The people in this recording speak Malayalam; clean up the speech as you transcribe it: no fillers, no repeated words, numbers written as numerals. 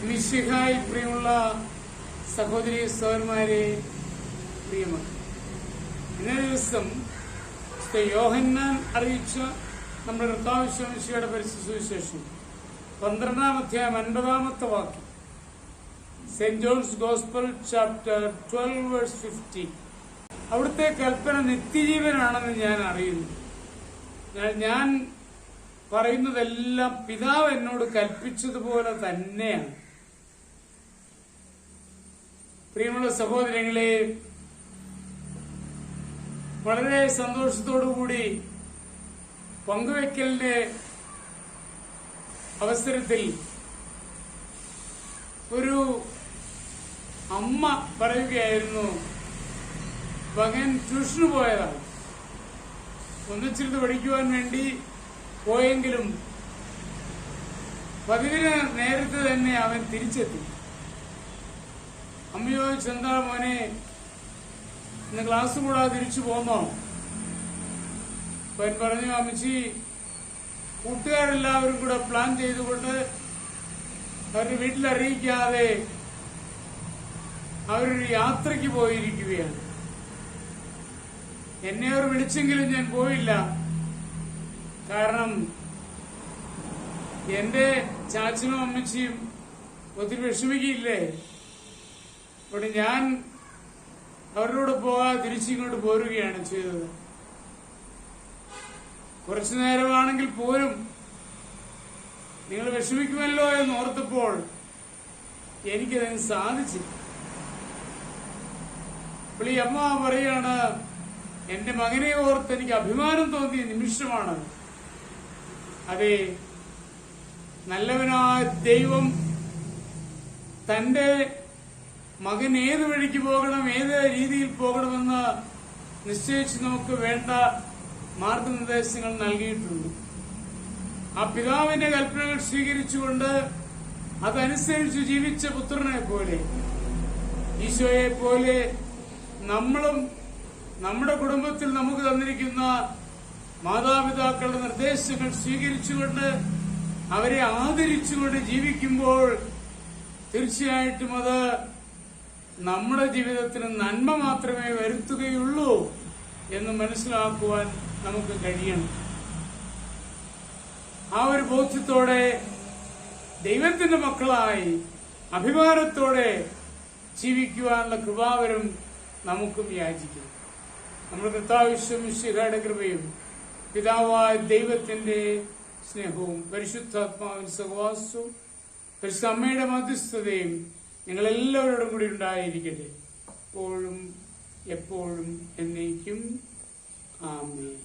മിശിഹായിൽ പ്രിയമുള്ള സഹോദരി സഹോദരന്മാരെ, പ്രിയമക്കൾ, ഇന്നേ ദിവസം യോഹന്നാൻ അറിയിച്ച നമ്മുടെ കർത്താവ് മിശിഹായുടെ പരിശുദ്ധ സുവിശേഷം 12-ാം അധ്യായം 50-ാമത്തെ വാക്യം, saint John's gospel chapter 12 verse 50. അവിടുത്തെ കൽപ്പന നിത്യജീവനാണെന്ന് ഞാൻ അറിയുന്നു. ഞാൻ പറയുന്നതെല്ലാം പിതാവ് എന്നോട് കൽപ്പിച്ചതുപോലെ തന്നെയാണ്. പ്രിയമുള്ള സഹോദരങ്ങളെ, വളരെ സന്തോഷത്തോടുകൂടി പങ്കുവയ്ക്കലിന്റെ അവസരത്തിൽ ഒരു അമ്മ പറയുകയായിരുന്നു, മകൻ ട്യൂഷന് പോയതാണ്, ഒന്നിച്ചിരുന്ന് പഠിക്കുവാൻ വേണ്ടി പോയെങ്കിലും 10-ന് നേരത്തെ തന്നെ അവൻ തിരിച്ചെത്തി. അമ്മ ചോദിച്ചു, എന്താ മോനെ ഇന്ന് ക്ലാസ് കൂടാതെ തിരിച്ചു പോന്നോ? അവൻ പറഞ്ഞു, അമ്മച്ചി, കൂട്ടുകാരെല്ലാവരും കൂടെ പ്ലാൻ ചെയ്തുകൊണ്ട് അവരുടെ വീട്ടിൽ അറിയിക്കാതെ അവരൊരു യാത്രയ്ക്ക് പോയിരിക്കുകയാണ്. എന്നെ അവർ വിളിച്ചെങ്കിലും ഞാൻ പോയില്ല. കാരണം എന്റെ ചാച്ചനും അമ്മച്ചിയും ഒത്തിരി വിഷമിക്കില്ലേ. അവിടെ ഞാൻ അവരുടെ കൂടെ പോകാതെ തിരിച്ചിങ്ങോട്ട് പോരുകയാണ് ചെയ്തത്. കുറച്ചു നേരമാണെങ്കിൽ പോലും നിങ്ങൾ വിഷമിക്കുമല്ലോ എന്ന് ഓർത്തപ്പോൾ എനിക്കതിന് സാധിച്ചില്ല. അപ്പോൾ ഈ അമ്മ പറയാണ്, എന്റെ മകനെ ഓർത്ത് എനിക്ക് അഭിമാനം തോന്നിയ നിമിഷമാണ്. അതെ, നല്ലവനായ ദൈവം തന്റെ മകൻ ഏത് വഴിക്ക് പോകണം, ഏത് രീതിയിൽ പോകണമെന്ന് നിശ്ചയിച്ച് നമുക്ക് വേണ്ട മാർഗനിർദ്ദേശങ്ങൾ നൽകിയിട്ടുണ്ട്. ആ പിതാവിന്റെ കൽപ്പനകൾ സ്വീകരിച്ചുകൊണ്ട് അതനുസരിച്ച് ജീവിച്ച പുത്രനെ പോലെ, ഈശോയെ പോലെ നമ്മളും നമ്മുടെ കുടുംബത്തിൽ നമുക്ക് തന്നിരിക്കുന്ന മാതാപിതാക്കളുടെ നിർദ്ദേശങ്ങൾ സ്വീകരിച്ചുകൊണ്ട് അവരെ ആദരിച്ചുകൊണ്ട് ജീവിക്കുമ്പോൾ തീർച്ചയായിട്ടും അത് നമ്മുടെ ജീവിതത്തിന് നന്മ മാത്രമേ വരുത്തുകയുള്ളൂ എന്ന് മനസ്സിലാക്കുവാൻ നമുക്ക് കഴിയണം. ആ ഒരു ബോധ്യത്തോടെ ദൈവത്തിന്റെ മക്കളായി അഭിമാനത്തോടെ ജീവിക്കുവാനുള്ള കൃപാവരം നമുക്കും യാചിക്കും. നമ്മുടെ കർത്താവ് മിശിഹായുടെ കൃപയും പിതാവായ ദൈവത്തിന്റെ സ്നേഹവും പരിശുദ്ധാത്മാവിന്റെ സഹവാസവും പരിശുദ്ധ അമ്മയുടെ മധ്യസ്ഥതയും നിങ്ങളെല്ലാവരോടും കൂടി ഉണ്ടായിരിക്കട്ടെ, എപ്പോഴും എപ്പോഴും എന്നേക്കും. ആമേൻ.